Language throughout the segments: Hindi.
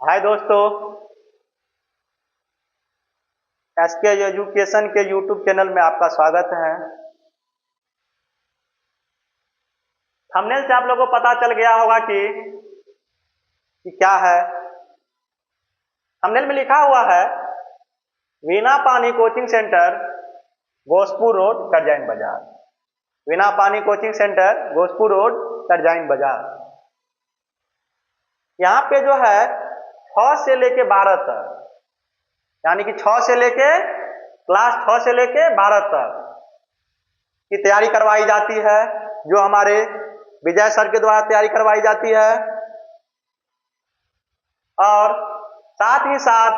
हाय दोस्तों। एसके एजुकेशन के यूट्यूब चैनल में आपका स्वागत है। थंबनेल से आप लोगों को पता चल गया होगा कि क्या है। थंबनेल में लिखा हुआ है वीणा पानी coaching centre, Ghospur road, Karjain बाजार। वीणा पानी coaching centre, Ghospur road, Karjain बाजार। यहाँ पे जो है 6 से लेके 12 तक, यानी कि 6 से लेके क्लास 6 से लेके 12 तक की तैयारी करवाई जाती है, जो हमारे विजय सर के द्वारा तैयारी करवाई जाती है। और साथ ही साथ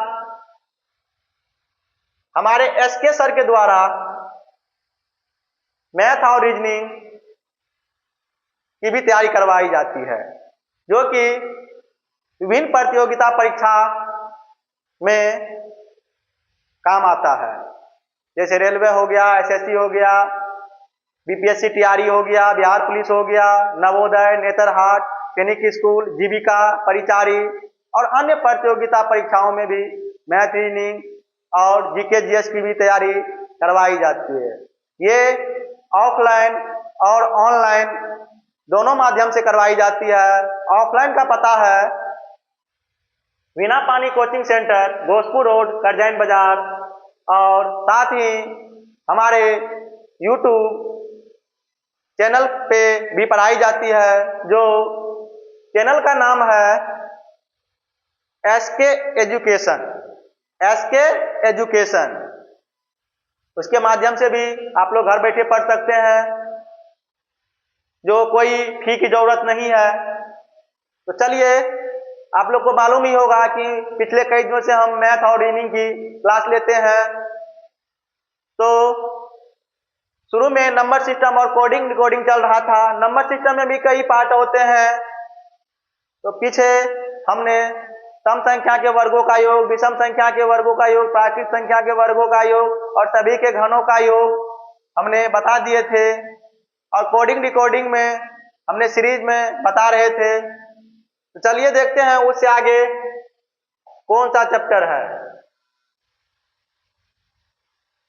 हमारे एसके सर के द्वारा मैथ और रीजनिंग की भी तैयारी करवाई जाती है, जो कि विभिन्न प्रतियोगिता परीक्षा में काम आता है। जैसे रेलवे हो गया, एसएससी हो गया, बीपीएससी टीआरई हो गया, बिहार पुलिस हो गया, नवोदय, नेतरहाट, सैनिक स्कूल, जीविका, परिचारी और अन्य प्रतियोगिता परीक्षाओं में भी मैथ, रीजनिंग और जीके जीएस की भी तैयारी करवाई जाती है। ये ऑफलाइन और ऑनलाइन दोनों माध्यम से करवाई जाती है। ऑफलाइन का पता है वीणा पानी coaching centre, Ghospur road, Karjain बाजार। और साथ ही हमारे यूट्यूब चैनल पे भी पढ़ाई जाती है, जो चैनल का नाम है एसके एजुकेशन। एसके एजुकेशन, उसके माध्यम से भी आप लोग घर बैठे पढ़ सकते हैं, जो कोई फी की जरूरत नहीं है। तो चलिए, आप लोग को मालूम ही होगा कि पिछले कई दिनों से हम मैथ और रीजनिंग की क्लास लेते हैं। तो शुरू में नंबर सिस्टम और कोडिंग डिकोडिंग चल रहा था। नंबर सिस्टम में भी कई पार्ट होते हैं। तो पीछे हमने सम संख्या के वर्गों का योग, विषम संख्या के वर्गों का योग, प्राकृत संख्या के वर्गों का योग और सभी के घनों का योग हमने बता दिए थे। और कोडिंग डिकोडिंग में हमने सीरीज में बता रहे थे। तो चलिए देखते हैं उससे आगे कौन सा चैप्टर है।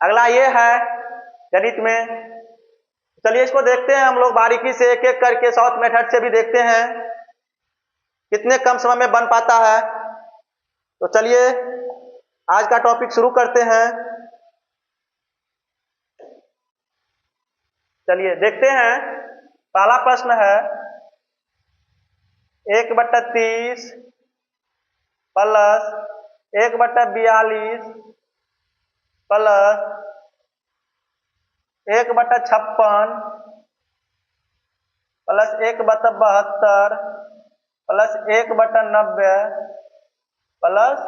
अगला ये है गणित में। चलिए इसको देखते हैं हम लोग बारीकी से, एक एक करके शॉर्ट मेथड से भी देखते हैं कितने कम समय में बन पाता है। तो चलिए आज का टॉपिक शुरू करते हैं। चलिए देखते हैं। पहला प्रश्न है 1/30 plus 1/42 plus 1/56 plus 1/72 plus 1/90 plus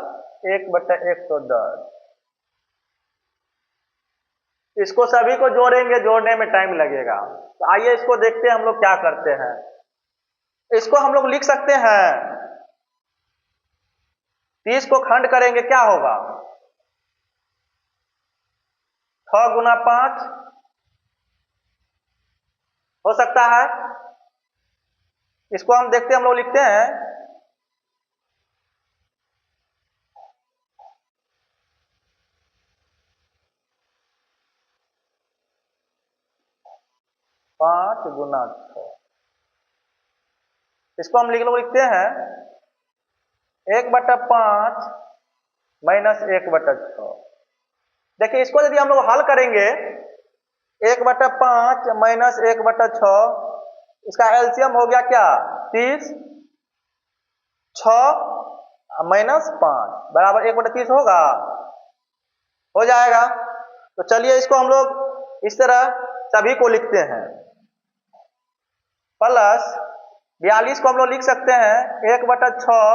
1/110। इसको सभी को जोड़ेंगे, जोड़ने में टाइम लगेगा। तो आइए इसको देखते हैं हम लोग क्या करते हैं। इसको हम लोग लिख सकते हैं, 30 को खंड करेंगे, क्या होगा? 6 गुना 5 हो सकता है। इसको हम देखते हैं, हम लोग लिखते हैं 5 गुना 6। इसको हम लिखते हैं 1/5 माइनस 1/6। देखिए इसको यदि हम लोग हल करेंगे, 1/5 माइनस 1/6, इसका एलसीएम हो गया क्या? 30। 6 माइनस 5 बराबर 1/30 होगा, हो जाएगा। तो चलिए इसको हम लोग इस तरह सभी को लिखते हैं। प्लस 42 को हम लोग लिख सकते हैं 1/6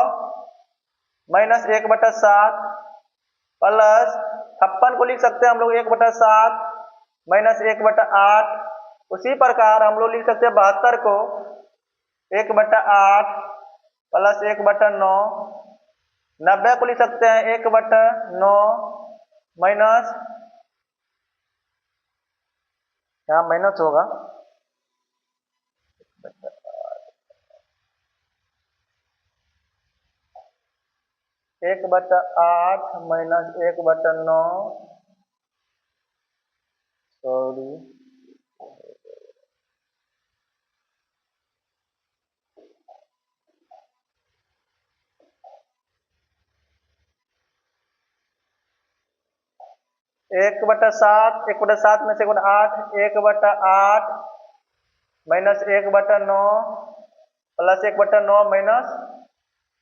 माइनस 1/7 प्लस 56 को लिख सकते हैं हम लोग 1/7 माइनस 1/8। उसी प्रकार हम लोग लिख सकते हैं 72 को 1/8 प्लस 1/9। 90 को लिख सकते हैं 1/9 माइनस, यहाँ माइनस होगा, 1/8 माइनस 1/9, सॉरी 1/7, 1/7 में से 1/8, 1/8 minus 1/9 plus 1/9 minus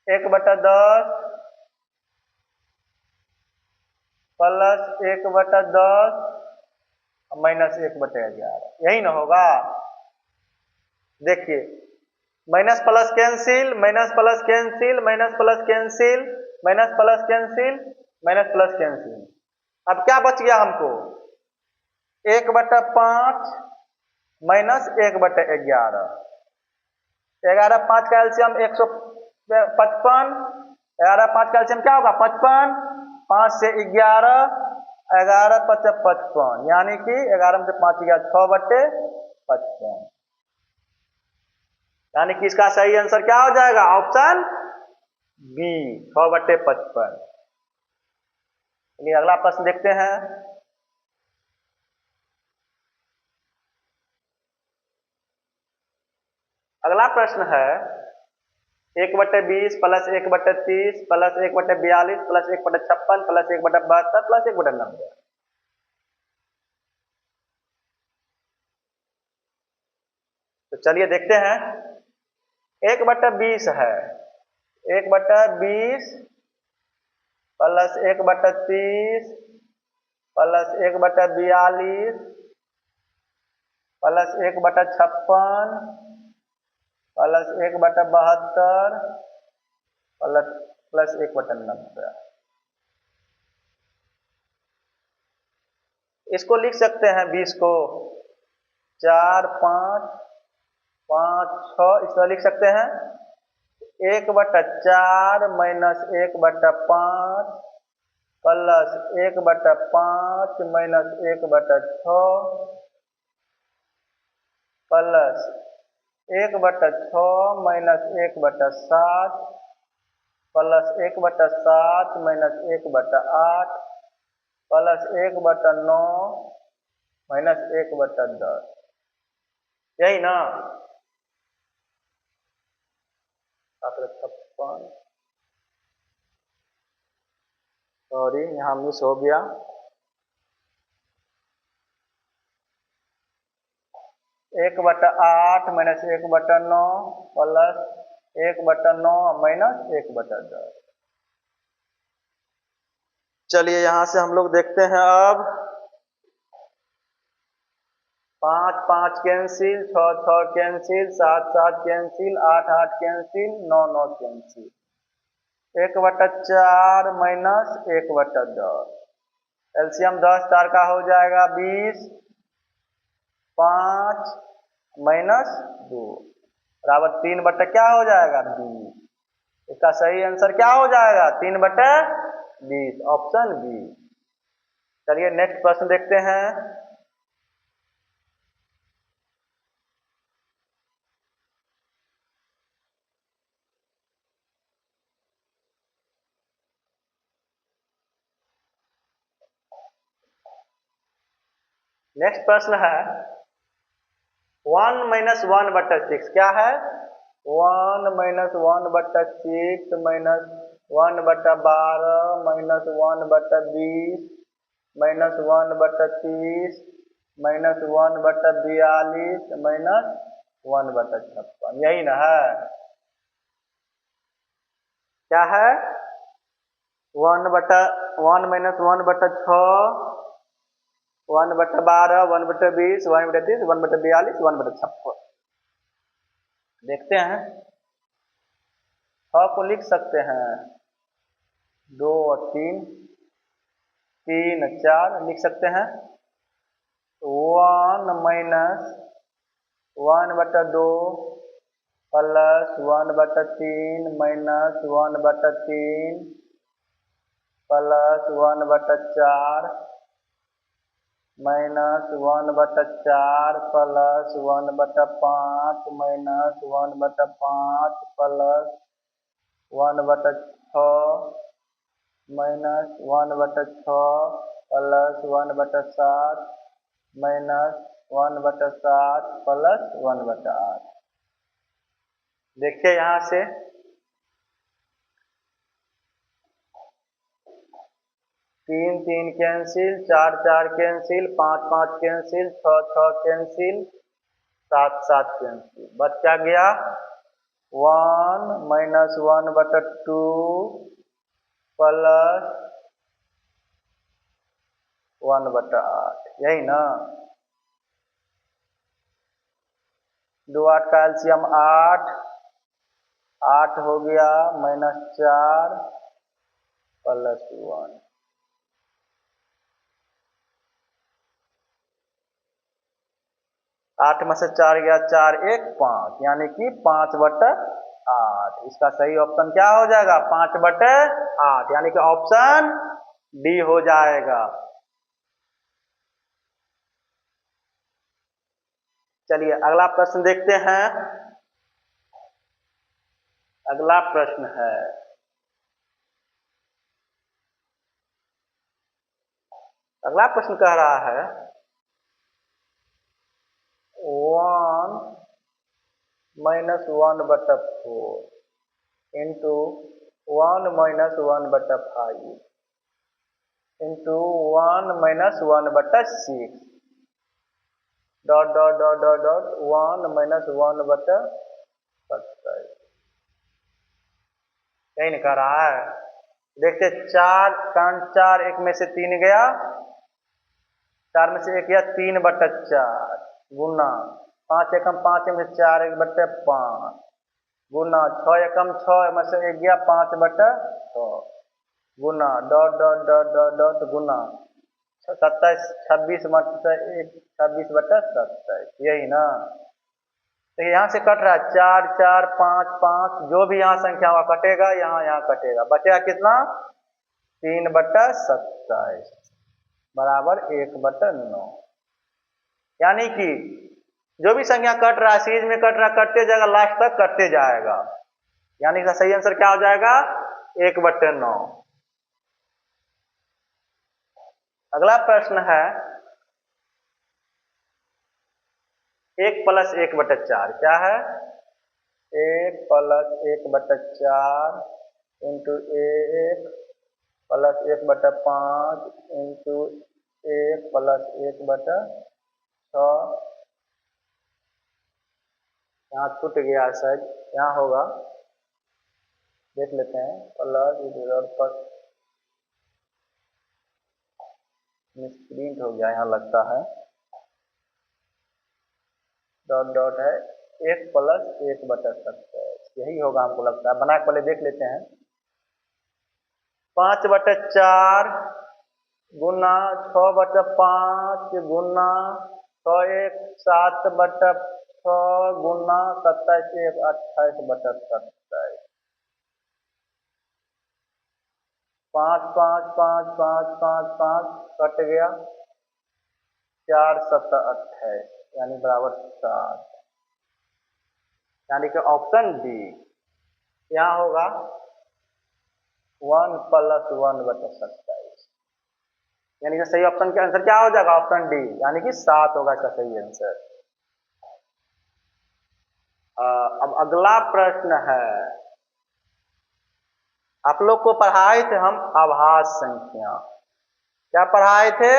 1/10 plus 1/10 minus 1/11, यही ना होगा। देखिए minus plus cancel, minus plus cancel, minus plus cancel, minus plus cancel, minus plus cancel. अब क्या बच गया हमको? 1/5 माइनस 1/11, 11 5 का एलसीएम 155, 11 5 का एलसीएम क्या होगा? 55, 5 से 11, 11 5 55, यानी कि 11 में से 5 गया 6/55, यानी कि इसका सही आंसर क्या हो जाएगा? Option B, 6/55। चलिए अगला प्रश्न देखते हैं। अगला प्रश्न है 1/20 plus 1/30 plus 1/42 plus 1/56 plus 1/72 plus 1/90। तो चलिए देखते हैं। 1/20 है, 1/20 plus 1/30 plus 1/42 plus 1/56 plus 1/72 plus 1/90। इसको लिख सकते हैं 20 को 4 5 5 6 इस तरह लिख सकते हैं। 1/4 minus 1/5 plus 1/5 minus 1/6 plus 1/6 minus 1/7 plus 1/7 minus 1/8 plus 1/9 minus 1/10, यही ना? 56, सॉरी यहाँ मिस हो गया। 1/8 माइनस 1/9 प्लस 1/9 माइनस 1/10। चलिए यहां से हम लोग देखते हैं अब 5 5 cancel, 6 6 cancel, 7 7 cancel, 8 8 cancel, 9 9 cancel. 1/4 minus 1/10, LCM 10 4 का हो जाएगा 20, 5 माइनस 2 बराबर 3/, क्या हो जाएगा? 20। इसका सही आंसर क्या हो जाएगा? 3/20, ऑप्शन बी। चलिए नेक्स्ट प्रश्न देखते हैं। नेक्स्ट प्रश्न है 1 माइनस 1/6, क्या है? 1 minus 1/6 minus 1/12 minus 1/20 minus 1/30 minus 1/42 minus 1/56, यही ना है? क्या है? 1 माइनस 1/6, 1/12, 1/20, 1/30, 1/42, 1/56। देखते हैं। 6 को लिख सकते हैं 2 और 3, 3 4 लिख सकते हैं। 1 minus 1/2 plus 1/3 minus 1/3 plus 1/4 minus 1/4 plus 1/5 minus 1/5 plus 1/6 -1/6 plus 1/7 -1/7 plus 1/8। देखिए यहाँ से 3 3 cancel, 4 4 cancel, 5 5 cancel, 6 6 cancel, 7 7 cancel, बच क्या गया 1 -1/2 प्लस 1/8, यही ना। 2 8 का एलसीएम 8, 8 हो गया -4 प्लस 1। 8 में से 4 गया 4 1 5, यानी कि 5/8। इसका सही ऑप्शन क्या हो जाएगा 5/8, यानी कि ऑप्शन डी हो जाएगा। चलिए अगला प्रश्न देखते हैं। अगला प्रश्न है अगला प्रश्न कह रहा है 1 -1/4 into 1 -1/5 into 1 -1/6 dot dot dot dot dot 1 -1/27। यही नहीं कह रहा है। देखते 4 कारण 4, 1 में से 3 गया, 4 में से 1 गया 3/4 गुना 5 एकम 5 में से 4 1/5 गुना 6 एकम 6 में से 1 गया 5/6 गुना dot dot dot dot dot गुना 27 26 बटा 1 26/27, यही ना। तो यहाँ से कट रहा है 4 4 5 5, जो भी यहाँ संख्या हुआ कटेगा, यहाँ कटेगा, बचेगा कितना 3/27 बराबर 1/9। यानी कि जो भी संख्या कट रहा है सीरीज में कट रहा, कटते जाएगा, लास्ट तक कटते जाएगा, यानी कि सही आंसर क्या हो जाएगा 1/9। अगला प्रश्न है 1 + 1/4 क्या है 1 + 1/4 इंटू 1 + 1/5 इंटू 1 + 1/6। यहाँ छूट गया शायद, यहाँ होगा, देख लेते हैं प्लस मिसप्रिंट हो गया यहाँ लगता है, डॉट डॉट है 1 + 1/27, यही होगा हमको लगता है, बना के पहले देख लेते हैं। 5/4 गुना 6/5 गुना 6 1 7/6 गुना 27 1 28/27, 5 5 5 5 5 5 कट गया, 4 7 28, यानी बराबर 7, यानी कि ऑप्शन डी यहाँ होगा 1 + 1/27, यानी कि सही ऑप्शन का आंसर क्या हो जाएगा ऑप्शन डी, यानी कि 7 होगा इसका सही आंसर। अब अगला प्रश्न है, आप लोग को पढ़ाए थे हम आभास संख्या, क्या पढ़ाए थे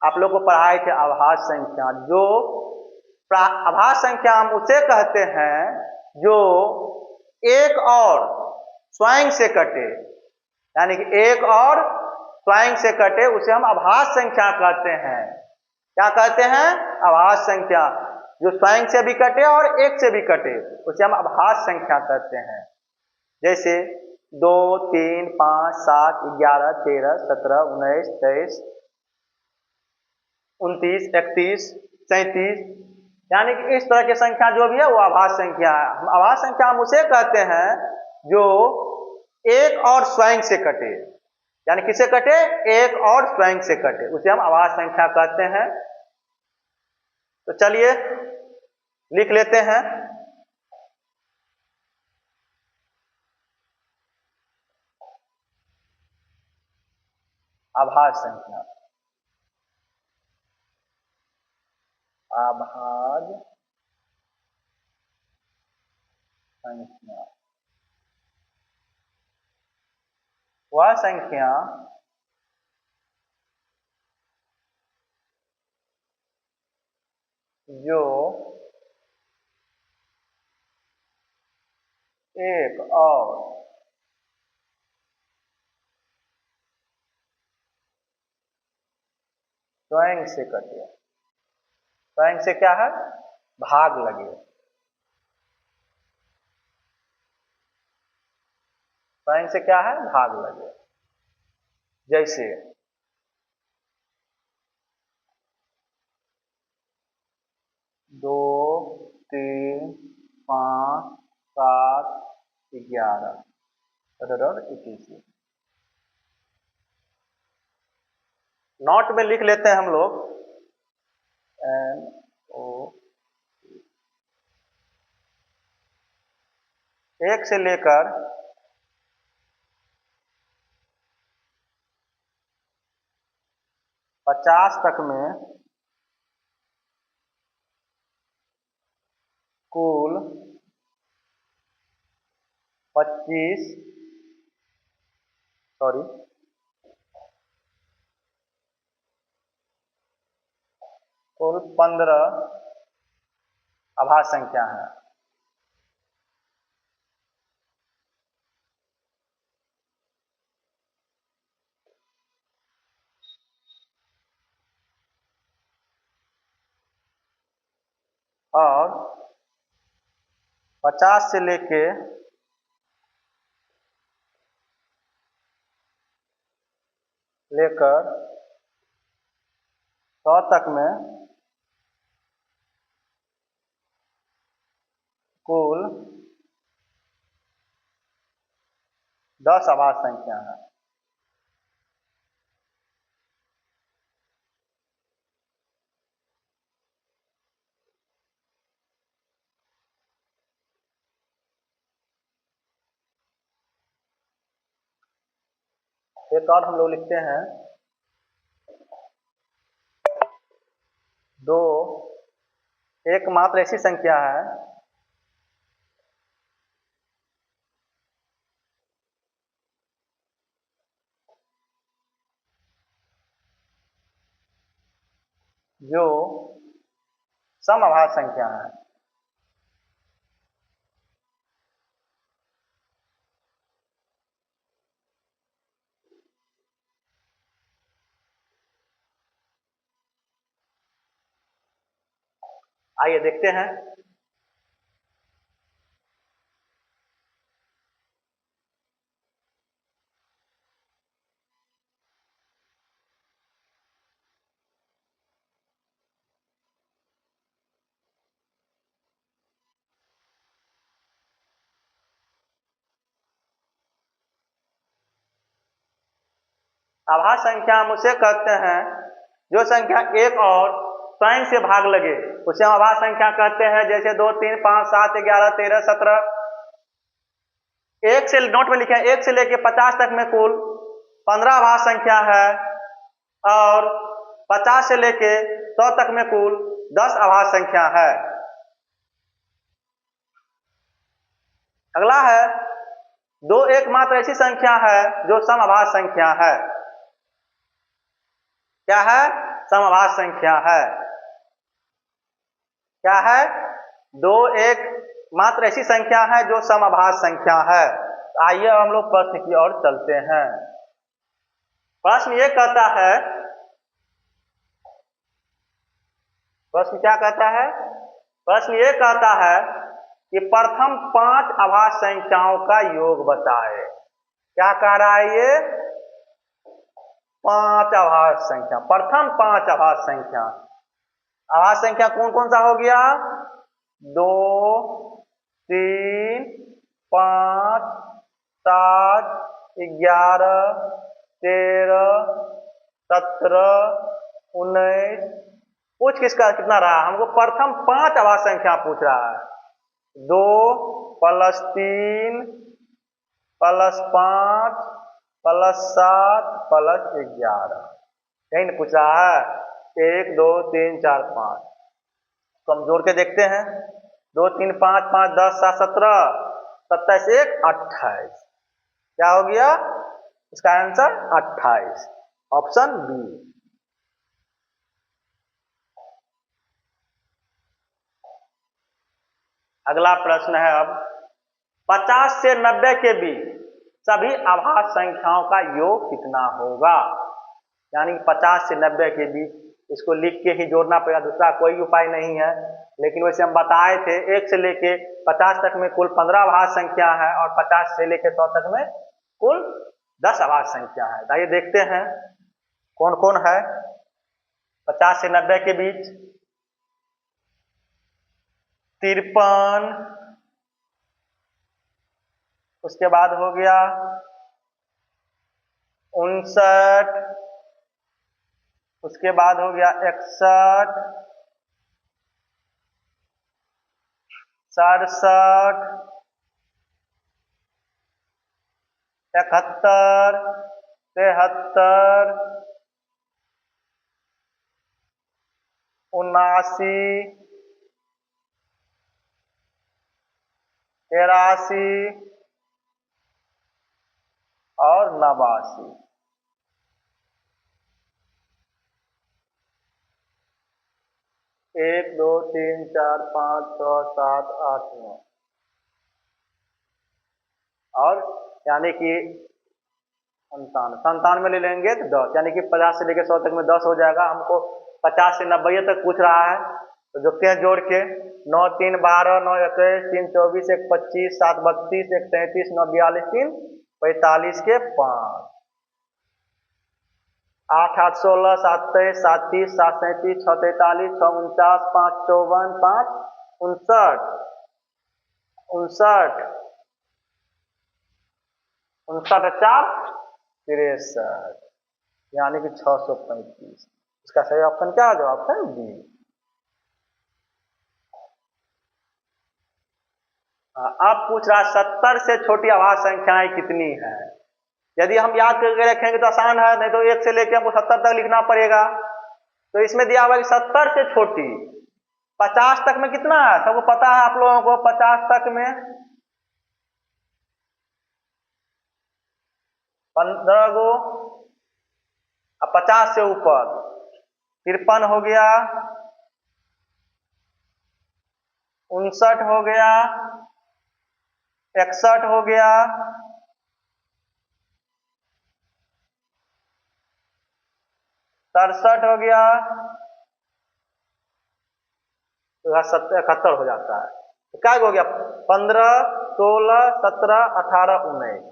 आप लोग को पढ़ाए थे आभास संख्या। जो आभास संख्या हम उसे कहते हैं जो एक और स्वयं से कटे, यानी कि एक और स्वयं से कटे उसे हम आभास संख्या कहते हैं। क्या कहते हैं आभास संख्या, जो स्वयं से भी कटे और एक से भी कटे उसे हम आभास संख्या कहते हैं। जैसे 2 3 5 7 11 13 17 19 23 29 31 37, यानी कि इस तरह की संख्या जो भी है वो आभास संख्या है। आभास संख्या हम उसे कहते हैं जो एक और स्वयं से कटे, यानी किसे कटे एक और स्वयं से कटे, उसे हम आभास संख्या कहते हैं। तो चलिए लिख लेते हैं। आभाज्य संख्या, आभाज्य संख्या वह संख्या जो एक और स्वयं से कटे। स्वयं से क्या है? भाग लगे। स्वयं से क्या है? भाग लगे। जैसे 2, 3, 5, 7, 11 और 21। नोट में लिख लेते हैं हम लोग NO 1 से लेकर 50 तक में कुल 15 आभाज्य संख्या है। और 50 से लेकर 100 तक में कुल 10 आभाज्य संख्या है। एक और हम लोग लिखते हैं 2 एकमात्र ऐसी संख्या है जो समआभाज्य संख्या है। आइए देखते हैं। आभाज्य संख्या हम उसे कहते हैं जो संख्या एक और स्वयं से भाग लगे, उसे हम आभाज्य संख्या कहते हैं। जैसे 2, 3, 5, 7, 11, 13, 17। एक से नोट में लिखे 1 से लेकर 50 तक में कुल 15 आभाज्य संख्या है और 50 से लेकर 100 तक में कुल 10 आभाज्य संख्या है। अगला है 2 एकमात्र ऐसी संख्या है जो समआभाज्य संख्या है। क्या है? समआभाज्य संख्या है। क्या है? 2 एकमात्र ऐसी संख्या है जो समआभाज्य संख्या है। आइए हम लोग प्रश्न की ओर चलते हैं। प्रश्न ये कहता है, प्रश्न क्या कहता है? प्रश्न ये कहता है कि प्रथम 5 आभाज्य संख्याओं का योग बताए। क्या कह रहा है ये? 5 आभाज्य संख्या, प्रथम 5 आभाज्य संख्या। आभाज्य संख्या कौन कौन सा हो गया? 2, 3, 5, 7, 11, 13, 17, 19। पूछ किसका कितना रहा? हमको प्रथम 5 आभाज्य संख्या पूछ रहा है। 2 + 3 + 5 +7 +11, यही न पूछ रहा है। 1 2 3 4 5, तो हम जोड़ के देखते हैं। 2 3 5 5 10 7 17, 27 1 28, क्या हो गया इसका आंसर 28, ऑप्शन बी। अगला प्रश्न है अब 50 से 90 के बीच सभी अभाज्य संख्याओं का योग कितना होगा। यानी 50 से 90 के बीच, इसको लिख के ही जोड़ना पड़ेगा, दूसरा कोई उपाय नहीं है। लेकिन वैसे हम बताए थे 1 से लेके 50 तक में कुल 15 अभाज्य संख्या है और 50 से लेके 100 तक में कुल 10 अभाज्य संख्या है। आइए देखते हैं कौन कौन है 50 से 90 के बीच। 53, उसके बाद हो गया 59, उसके बाद हो गया 61, 67, 71, 73, 79, 83 और 89। एक 2 3 4 5 6 7 8 9, और यानी कि 97 ले लेंगे तो 10, यानी कि 50 से लेकर 100 तक में 10 हो जाएगा। हमको 50 से 90 तक पूछ रहा है, तो जोड़ते हैं जोड़ के। 9 3 12, 9 21, 3 24, 1 25, 7 32, 1 33, 9 42, 3 45 के 5, 8 8 16, 7 23, 7 30, 7 37, 6 43, 6 49, 5 54, 5 59, 59, 59 4 63, यानी कि 635। इसका सही ऑप्शन क्या है? Option B. अब पूछ रहा है 70 से छोटी अभाज्य संख्याएं कितनी है। यदि हम याद करके रखेंगे तो आसान है, नहीं तो 1 से लेकर हमको 70 तक लिखना पड़ेगा। तो इसमें दिया हुआ कि 70 से छोटी, 50 तक में कितना है सबको पता है आप लोगों को। 50 तक में 15 गो, अब 50 से ऊपर 53 हो गया, 59 हो गया, 61 हो गया, 67 हो गया, तो 71 हो जाता है। तो क्या हो गया 15 16 17 18 19,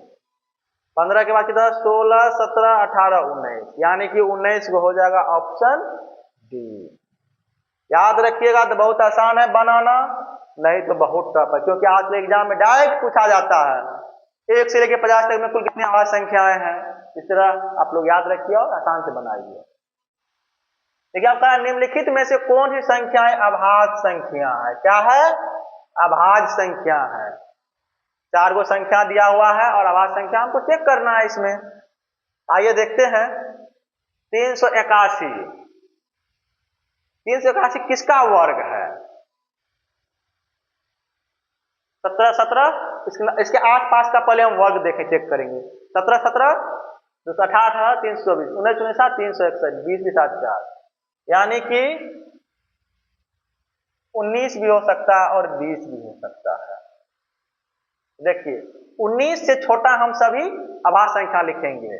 15 के बाद कितना 16 17 18 19, यानी कि 19 को हो जाएगा ऑप्शन डी। याद रखिएगा तो बहुत आसान है बनाना, नहीं तो बहुत टफ है, क्योंकि आज के एग्जाम में डायरेक्ट पूछा जाता है 1 से लेकर 50 तक में कुल कितनी अभाज्य संख्याएं हैं। इस तरह आप लोग याद रखिए और आसान से बनाइए। देखिए आपका निम्नलिखित में से कौन सी संख्याएं अभाज्य संख्या है। क्या है? अभाज्य संख्या है। 4 गो संख्या दिया हुआ है और अभाज्य संख्या हमको चेक करना है इसमें। आइए देखते हैं 381, 381 किसका वर्ग है? 17 17, इसके आसपास का पहले हम वर्ग देखें, चेक करेंगे। 17 17, 218 18, 324, 19 19, 361, 20 20 4, यानी कि 19 भी हो सकता है और 20 भी हो सकता है। देखिए 19 से छोटा हम सभी अभाज्य संख्या लिखेंगे।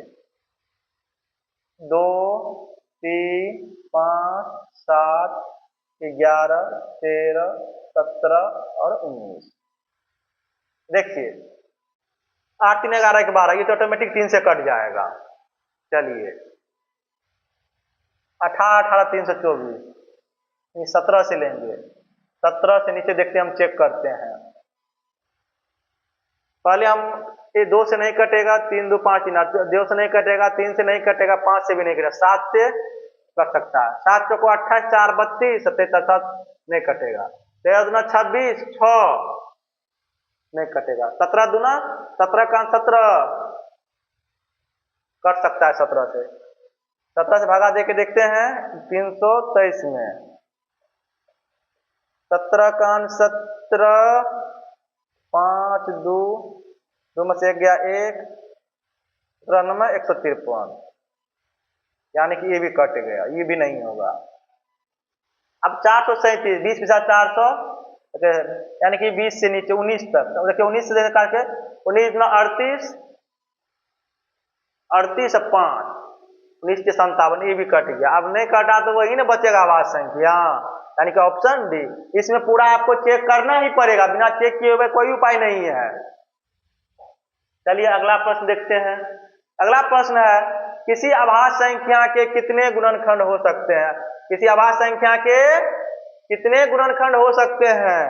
2 3 5 7 11 13 17 और 19। देखिए 8 3 11 के 12, ये तो ऑटोमेटिक 3 से कट जाएगा। चलिए 18 18 324, 17 से लेंगे। 17 से नीचे देखते हैं, हम चेक करते हैं। पहले हम ये 2 से नहीं कटेगा, 3 2 5 3, 2 से नहीं कटेगा, 3 से नहीं कटेगा, 5 से भी नहीं कटेगा, 7 से कट सकता है। 7 चौको 28, 4 32, 77 7 नहीं कटेगा। 13 दूना 26, 6 नहीं कटेगा। 17 दूना 17 का 17, कट सकता है 17 से। 17 से भागा दे के देखते हैं 323 में 17 का 17, 5 2 में से 1 गया 1, 153, यानी कि ये भी कट गया, ये भी नहीं होगा। अब 437, 20 पिछा 400, यानी कि 20 से नीचे 19 तक, देखिए 19 से लेकर के 19 गुना 38, 38 और 5, 19 के 57, ये भी कट गया। अब नहीं कटा तो वही ना बचेगा आवाज संख्या, यानी कि ऑप्शन डी। इसमें पूरा आपको चेक करना ही पड़ेगा, बिना चेक किए हुए कोई उपाय नहीं है। चलिए अगला प्रश्न देखते हैं। अगला प्रश्न है किसी आभाज्य संख्या के कितने गुणनखंड हो सकते हैं? किसी आभाज्य संख्या के कितने गुणनखंड हो सकते हैं?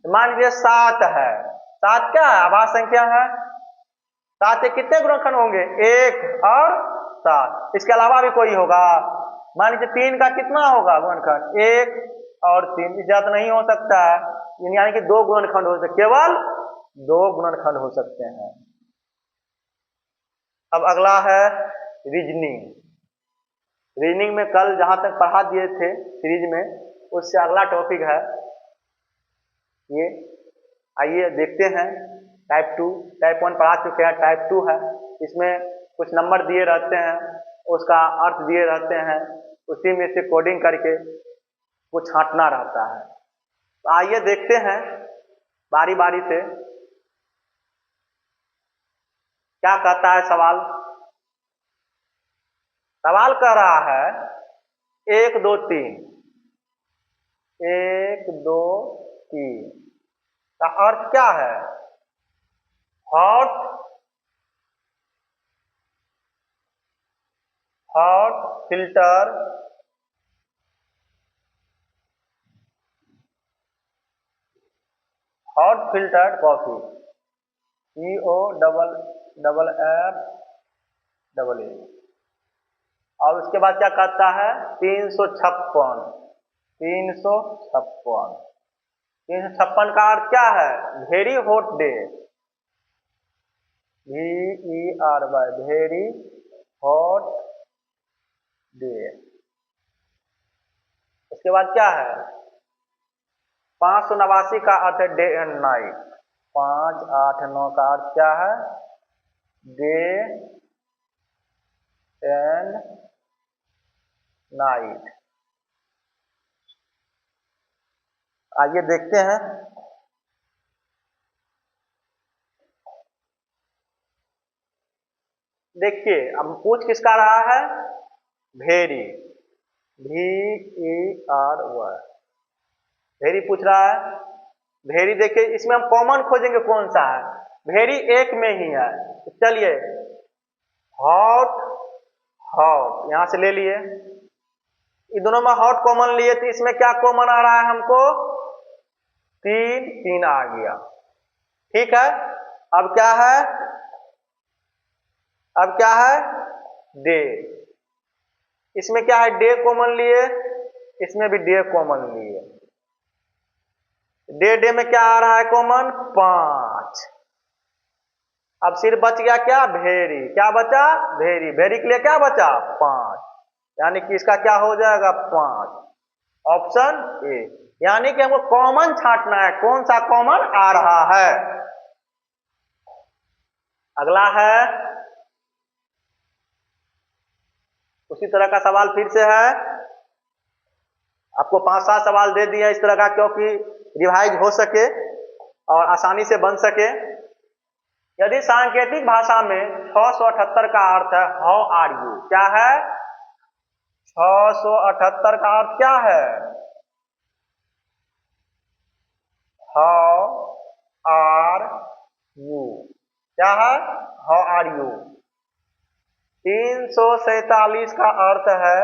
मान लीजिए 7 है, 7 क्या है? आभाज्य संख्या है। 7 के कितने गुणनखंड होंगे? 1 और 7। इसके अलावा भी कोई होगा? मान लीजिए 3 का कितना होगा गुणनखंड? 1 और 3, ज्यादा नहीं हो सकता है, यानी कि 2 गुणनखंड हो सकते, केवल 2 गुणनखंड हो सकते हैं। अब अगला है रीजनिंग। रीजनिंग में कल जहां तक पढ़ा दिए थे सीरीज में, उससे अगला टॉपिक है ये। आइए देखते हैं। टाइप 2, टाइप 1 पढ़ा चुके हैं, टाइप 2 है। इसमें कुछ नंबर दिए रहते हैं, उसका अर्थ दिए रहते हैं, उसी में से कोडिंग करके कुछ छांटना रहता है। तो आइए देखते हैं बारी बारी से क्या कहता है सवाल। सवाल कह रहा है 1 2 3, 1 2 3 का अर्थ क्या है? Hot filter hot filtered coffee, COFFE। और उसके बाद क्या कहता है? 356 का अर्थ क्या है? Very hot day, VERY, very hot day. उसके बाद क्या है? 589 का अर्थ है डे एंड नाइट। 5 8 9 का अर्थ क्या है? Day and night. आइए देखते हैं। देखिए अब पूछ किसका रहा है? वेरी, VERY, वेरी पूछ रहा है। वेरी देखिए इसमें हम कॉमन खोजेंगे कौन सा है। वेरी एक में ही है, तो चलिए हॉट यहां से ले लिए, इन दोनों में हॉट कॉमन लिए, तो इसमें क्या कॉमन आ रहा है हमको? 3 आ गया। ठीक है, अब क्या है? डे। इसमें क्या है? डे कॉमन लिए, इसमें भी डे कॉमन लिए। डे में क्या आ रहा है कॉमन? 5। अब सिर्फ बच गया क्या? वेरी। क्या बचा? वेरी के लिए क्या बचा? 5, यानी कि इसका क्या हो जाएगा? 5, ऑप्शन ए। यानी कि हमको कॉमन छांटना है, कौन सा कॉमन आ रहा है। अगला है उसी तरह का सवाल फिर से है। आपको 5-7 सवाल दे दिए इस तरह का, क्योंकि रिवाइज हो सके और आसानी से बन सके। यदि सांकेतिक भाषा में 678 का अर्थ है हाउ आर यू, क्या है? 678 का अर्थ क्या है? हाउ आर यू, क्या है? How are you. 347 का अर्थ है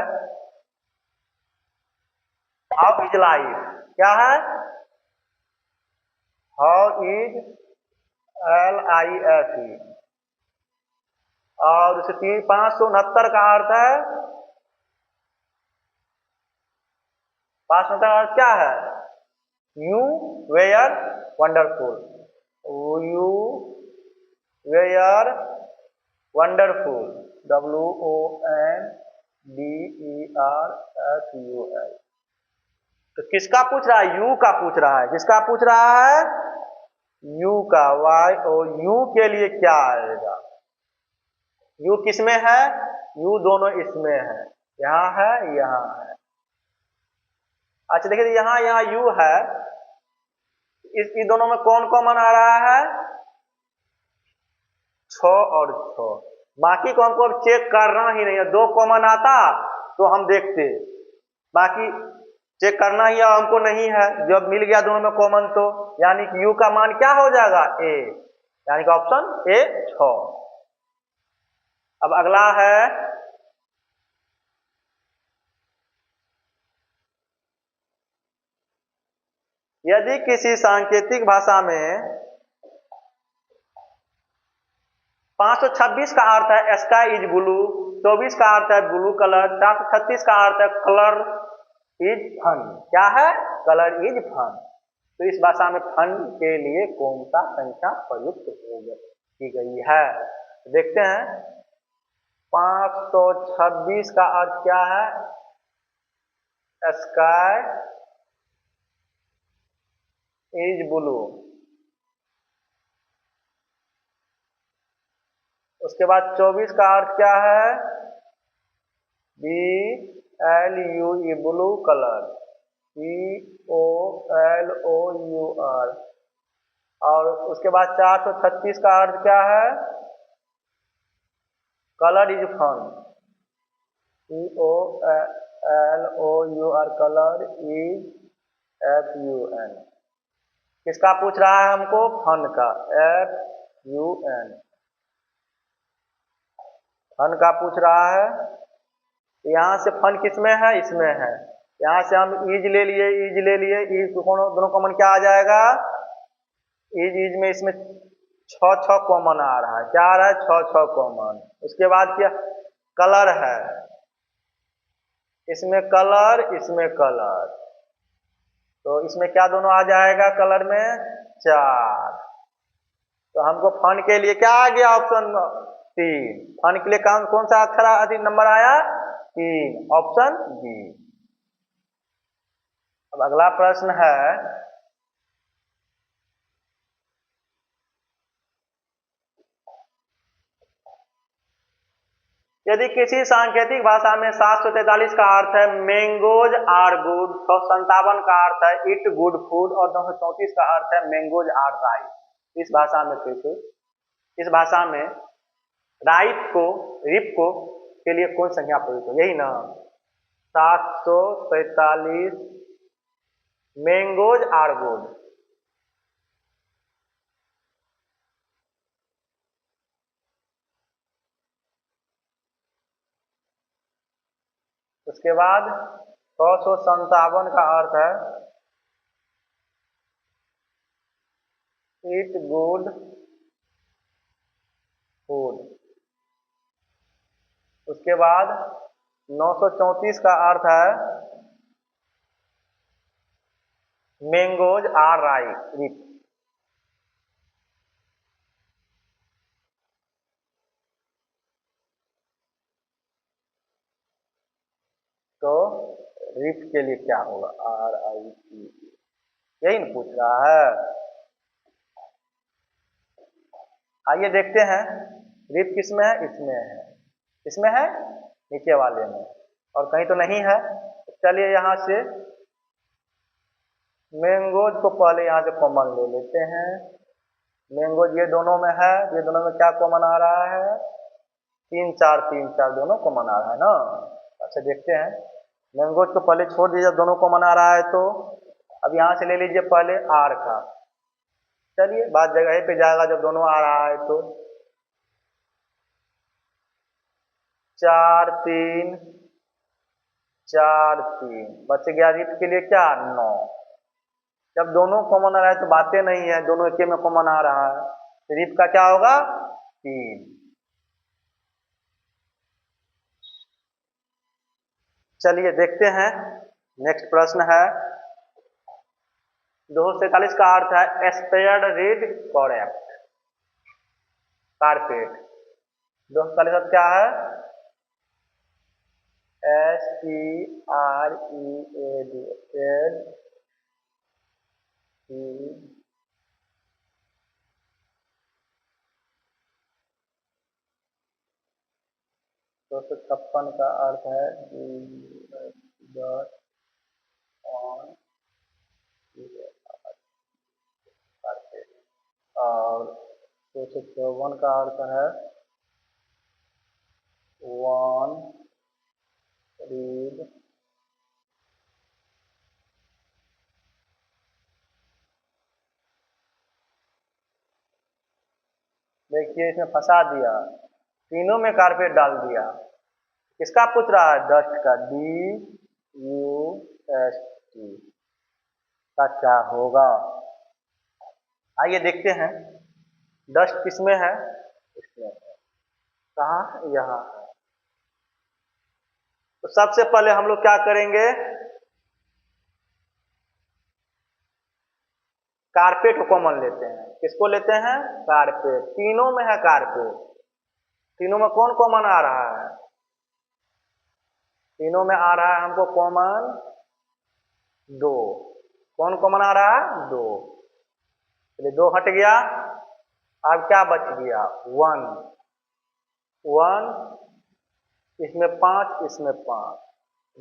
हाउ इज लाइफ, क्या है? How is LIFE। और उसे 569 का अर्थ है, 569 का अर्थ क्या है? You were wonderful, you were wonderful. WONDERFUL। तो किसका पूछ रहा है? यू का पूछ रहा है। किसका पूछ रहा है? यू का। वाई और यू के लिए क्या आएगा? यू किसमें है? यू दोनों इसमें है, यहाँ है, यहाँ है। अच्छा देखिए यहाँ यहाँ यू है, इस दोनों में कौन कॉमन आ रहा है? 6 और 6। बाकी को हमको अब चेक करना ही नहीं है। 2 कॉमन आता तो हम देखते, बाकी चेक करना ही हमको नहीं है। जब मिल गया दोनों में कॉमन तो यानी कि यू का मान क्या हो जाएगा? ए, यानी कि ऑप्शन ए 6। अब अगला है यदि किसी सांकेतिक भाषा में 526 का अर्थ है स्काई इज ब्लू, 24 का अर्थ है ब्लू कलर, 436 का अर्थ है कलर इज फन। क्या है? Colour is fun. तो इस भाषा में फन के लिए कौन सा संख्या प्रयुक्त की गई है? देखते हैं 526 का अर्थ क्या है? Sky is blue. उसके बाद 24 का अर्थ क्या है? BLUE blue colour, COLOUR। और उसके बाद 436 का अर्थ क्या है? Colour is fun, COLOUR, colour is FUN। किसका पूछ रहा है हमको? फन का, FUN, फन का पूछ रहा है। यहाँ से फन किसमें है? इसमें है। यहाँ से हम ईज ले लिए, ईज ले लिए, ईज दोनों कॉमन क्या आ जाएगा? ईज ईज में इसमें 6 कॉमन आ रहा है। क्या आ रहा है? 6 कॉमन। उसके बाद क्या? कलर है, इसमें कलर, इसमें कलर, तो इसमें क्या दोनों आ जाएगा? कलर में 4। तो हमको फन के लिए क्या आ गया? ऑप्शन 3। फन के लिए कौन सा अक्षर अधिक नंबर आया? 3, ऑप्शन बी। अब अगला प्रश्न है यदि किसी सांकेतिक भाषा में 743 का अर्थ है मैंगोज आर गुड, 157 का अर्थ है इट गुड फूड और 234 का अर्थ है मैंगोज आर राइट, इस भाषा में कैसे, इस भाषा में राइट को, रिप को के लिए कौन संज्ञा प्रयुक्त हो? यही ना, 743 मैंगोज आर गुड। उसके बाद 157 का अर्थ है ईट गुड फूड। उसके बाद 934 का अर्थ है मैंगोज आर राइट। तो रिप के लिए क्या होगा? RIP, यही न पूछ रहा है। आइए देखते हैं रिप किसमें है? इसमें है। इसमें है, नीचे वाले में, और कहीं तो नहीं है। चलिए यहाँ से मैंगोज को पहले यहाँ से कॉमन ले लेते हैं। मैंगोज ये दोनों में है, ये दोनों में क्या कॉमन आ रहा है? 3 4 3 4 दोनों कॉमन आ रहा है ना। अच्छा देखते हैं, मैंगोज को पहले छोड़ दीजिए, दोनों कॉमन आ रहा है तो अब यहाँ से ले लीजिए पहले आर का। चलिए बात जगह पे जाएगा जब दोनों आ रहा है तो 4 3 4 3 बच गया रिप के लिए क्या? 9। जब दोनों कॉमन आ रहा है तो बातें नहीं है, दोनों एक में कॉमन आ रहा है, तो रिप का क्या होगा? 3। चलिए देखते हैं, नेक्स्ट प्रश्न है 243 का अर्थ है स्पेयर्ड रेड कॉरेप्ट कारपेट। दो हथकली शब्द क्या है? STREAD, state, seed. 256 का अर्थ है डॉट ऑन और 254 का अर्थ है वन रीड देखिए इसमें फंसा दिया, तीनों में कारपेट डाल दिया। किसका पूछ रहा है? डस्ट का, DUST का क्या होगा? आइए देखते हैं डस्ट किसमें है। इसमें है, कहाँ? यहाँ है। तो सबसे पहले हम लोग क्या करेंगे? कारपेट को कॉमन लेते हैं। किसको लेते हैं? कारपेट। तीनों में है कारपेट, तीनों में कौन कॉमन आ रहा है? तीनों में आ रहा है हमको कॉमन दो। कौन कॉमन आ रहा है? दो। चलिए दो हट गया, अब क्या बच गया? वन। वन, इसमें 5, इसमें 5,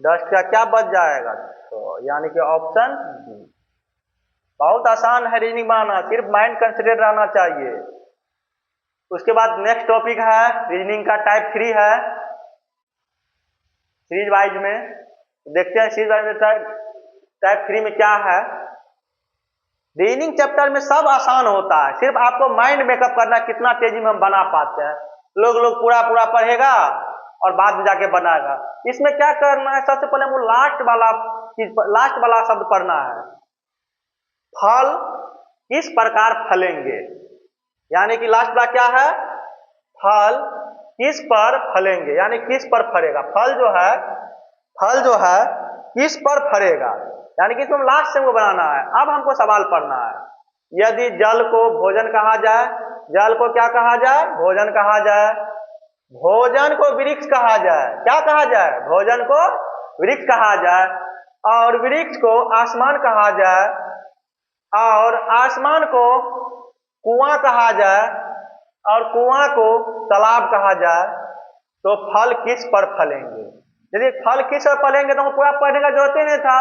डस्ट का क्या बच जाएगा? 6, यानी कि ऑप्शन बी। बहुत आसान है रीजनिंग बनाना, सिर्फ माइंड कंसिडर रहना चाहिए। उसके बाद नेक्स्ट टॉपिक है रीजनिंग का टाइप 3 है, सीरीज वाइज में। देखते हैं सीरीज वाइज में टाइप 3 में क्या है। रीजनिंग चैप्टर में सब आसान होता है, सिर्फ आपको माइंड मेकअप करना कितना तेजी में हम बना पाते हैं। लोग पूरा पूरा पढ़ेगा और बाद में जाके बनाएगा। इसमें क्या करना है? सबसे पहले हमको लास्ट वाला शब्द पढ़ना है। फल किस प्रकार फलेंगे, यानी कि लास्ट वाला क्या है? फल किस पर फलेंगे, यानी किस पर फलेगा। फल जो है किस पर फलेगा, यानी कि इसमें लास्ट से वो बनाना है। अब हमको सवाल पढ़ना है। यदि जल को भोजन कहा जाए, जल को क्या कहा जाए? भोजन कहा जाए। भोजन को वृक्ष कहा जाए, क्या कहा जाए? भोजन को वृक्ष कहा जाए। और वृक्ष को आसमान कहा जाए, और आसमान को कुआं कहा जाए, और कुआं को तालाब कहा जाए, तो फल किस पर फलेंगे? यदि फल किस पर फलेंगे तो पूरा पढ़ने का जरूरत ही नहीं था।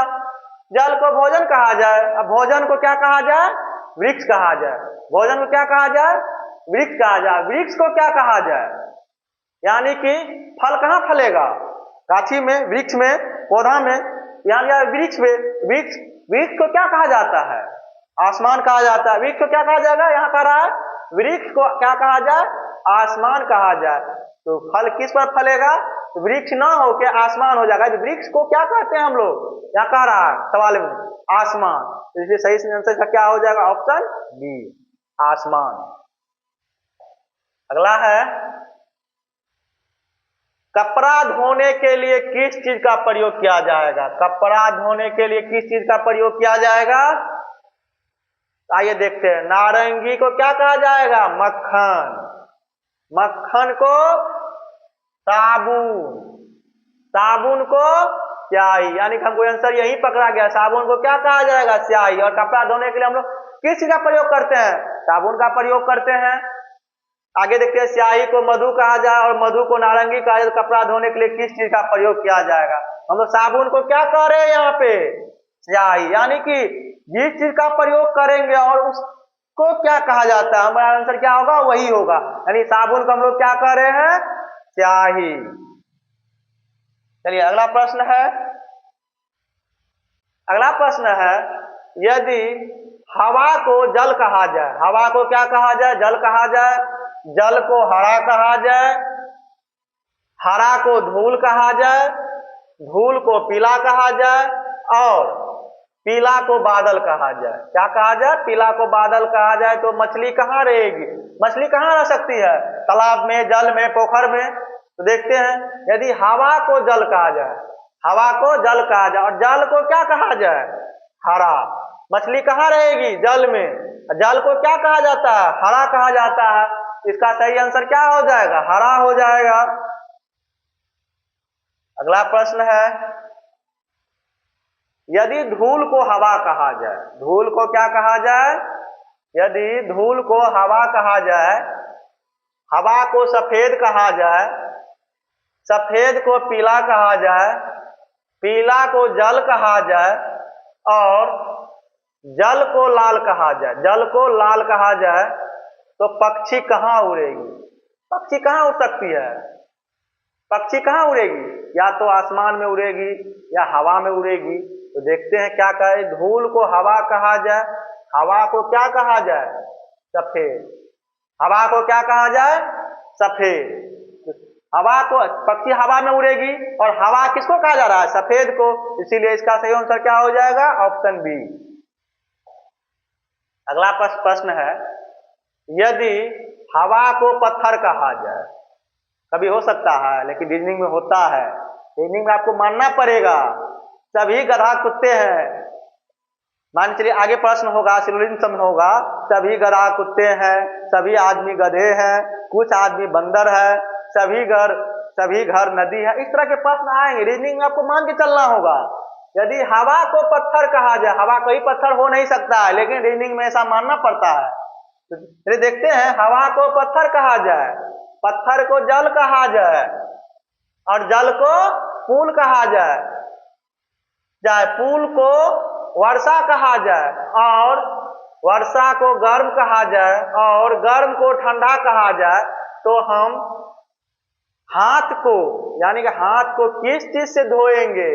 जल को भोजन कहा जाए, अब भोजन को क्या कहा जाए? वृक्ष कहा जाए। भोजन को क्या कहा जाए? वृक्ष कहा जाए। वृक्ष को क्या कहा जाए? यानी कि फल कहाँ फलेगा? गाछी में, वृक्ष में, पौधा में, यानी वृक्ष में। वृक्ष को क्या कहा जाता है? आसमान कहा जाता है। वृक्ष को क्या कहा जाएगा? यहाँ कह रहा है वृक्ष को क्या कहा जाए? आसमान कहा जाए। तो फल किस पर फलेगा? वृक्ष ना होके आसमान हो जाएगा। वृक्ष को क्या कहते हैं हम लोग? क्या कह रहा है सवाल में? आसमान। तो इसलिए सही आंसर का क्या हो जाएगा? ऑप्शन बी, आसमान। अगला है कपड़ा धोने के लिए किस चीज का प्रयोग किया जाएगा? कपड़ा धोने के लिए किस चीज का प्रयोग किया जाएगा? आइए देखते हैं। नारंगी को क्या कहा जाएगा? मक्खन। मक्खन को साबुन। साबुन को स्याही, यानी कि हमको आंसर यही पकड़ा गया। साबुन को क्या कहा जाएगा? स्याही। और कपड़ा धोने के लिए हम लोग किस चीज का प्रयोग करते हैं? साबुन का प्रयोग करते हैं। आगे देखते हैं, स्याही को मधु कहा जाए और मधु को नारंगी कहा जाए, तो कपड़ा धोने के लिए किस चीज का प्रयोग किया जाएगा? हम लोग साबुन को क्या कह रहे हैं यहाँ पे? स्याही। यानी कि जिस चीज का प्रयोग करेंगे और उसको क्या कहा जाता है, हमारा आंसर क्या होगा? वही होगा। यानी साबुन को हम लोग क्या कह रहे हैं? स्याही। चलिए अगला प्रश्न है। अगला प्रश्न है, यदि हवा को जल कहा जाए, हवा को क्या कहा जाए? जल कहा जाए। जल को हरा कहा जाए, हरा को धूल कहा जाए, धूल को पीला कहा जाए, और पीला को बादल कहा जाए। क्या कहा जाए? पीला को बादल कहा जाए। तो मछली कहाँ रहेगी? मछली कहाँ रह सकती है? तालाब में, जल में, पोखर में। तो देखते हैं, यदि हवा को जल कहा जाए, हवा को जल कहा जाए, और जल को क्या कहा जाए? हरा। मछली कहाँ रहेगी? जल में। जल को क्या कहा जाता है? हरा कहा जाता है। इसका सही आंसर क्या हो जाएगा? हरा हो जाएगा। अगला प्रश्न है, यदि धूल को हवा कहा जाए, धूल को क्या कहा जाए? यदि धूल को हवा कहा जाए, हवा को सफेद कहा जाए, सफेद को पीला कहा जाए, पीला को जल कहा जाए और जल को लाल कहा जाए, जल को लाल कहा जाए, तो पक्षी कहाँ उड़ेगी? पक्षी कहाँ उड़ सकती है? पक्षी कहाँ उड़ेगी? या तो आसमान में उड़ेगी या हवा में उड़ेगी। तो देखते हैं क्या कहे। धूल को हवा कहा जाए, हवा को क्या कहा जाए? सफेद। हवा को क्या कहा जाए? सफेद। हवा को, पक्षी हवा में उड़ेगी और हवा किसको कहा जा रहा है? सफेद को। इसीलिए इसका सही आंसर क्या हो जाएगा? Option B. अगला प्रश्न है, यदि हवा को पत्थर कहा जाए, कभी हो सकता है लेकिन रीजनिंग में होता है, रीजनिंग में आपको मानना पड़ेगा, सभी गधा कुत्ते हैं। मान चलिए आगे प्रश्न होगा, सिलोजिज्म होगा, सभी गधा कुत्ते हैं, सभी आदमी गधे हैं, कुछ आदमी बंदर है, सभी घर नदी है। इस तरह के प्रश्न आएंगे। रीजनिंग में आपको मान के चलना होगा। यदि हवा को पत्थर कहा जाए, हवा कोई पत्थर हो नहीं सकता है, लेकिन रीजनिंग में ऐसा मानना पड़ता है। तो देखते हैं, हवा को पत्थर कहा जाए, पत्थर को जल कहा जाए और जल को पुल कहा जाए, चाहे पुल को वर्षा कहा जाए और वर्षा को गर्म कहा जाए और गर्म को ठंडा कहा जाए, तो हम हाथ को, यानी कि हाथ को किस चीज से धोएंगे?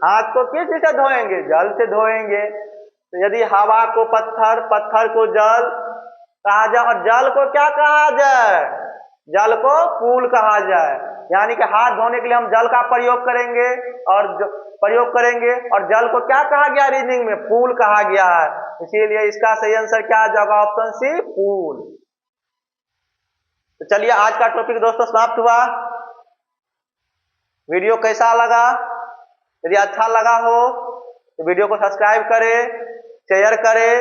हाथ को किस चीज से धोएंगे? जल से धोएंगे। तो यदि हवा को पत्थर, पत्थर को जल कहा जाए और जल को क्या कहा जाए? जल को पुल कहा जाए, यानी कि हाथ धोने के लिए हम जल का प्रयोग करेंगे और जल को क्या कहा गया रीजनिंग में? पुल कहा गया है। इसीलिए इसका सही आंसर क्या आ जाएगा? ऑप्शन सी, पुल। तो चलिए आज का टॉपिक दोस्तों समाप्त हुआ। वीडियो कैसा लगा? यदि अच्छा लगा हो तो वीडियो को सब्सक्राइब करें, शेयर करें,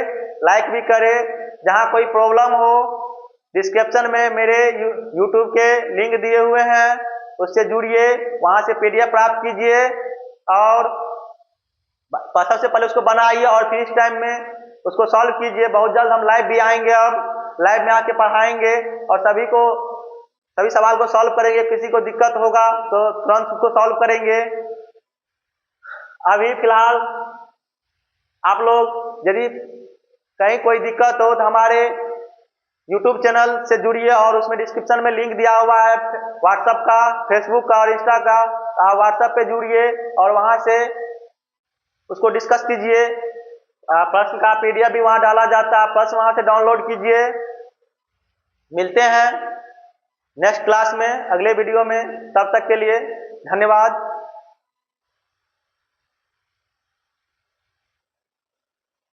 लाइक भी करें। जहां कोई प्रॉब्लम हो, डिस्क्रिप्शन में मेरे YouTube के लिंक दिए हुए हैं, उससे जुड़िए, वहां से PDF प्राप्त कीजिए और सबसे पहले उसको बनाइए और फिर इस टाइम में उसको सॉल्व कीजिए। बहुत जल्द हम लाइव भी आएंगे, अब लाइव में आके पढ़ाएंगे और सभी सवाल को सॉल्व करेंगे। किसी को दिक्कत होगा तो तुरंत उसको सॉल्व करेंगे। अभी फिलहाल आप लोग यदि कहीं कोई दिक्कत हो तो हमारे YouTube चैनल से जुड़िए और उसमें डिस्क्रिप्शन में लिंक दिया हुआ है व्हाट्सएप का, फेसबुक का और इंस्टा का। आप व्हाट्सएप पे जुड़िए और वहां से उसको डिस्कस कीजिए। प्रश्न का PDF भी वहां डाला जाता है, प्रश्न वहां से डाउनलोड कीजिए। मिलते हैं नेक्स्ट क्लास में, अगले वीडियो में। तब तक के लिए धन्यवाद।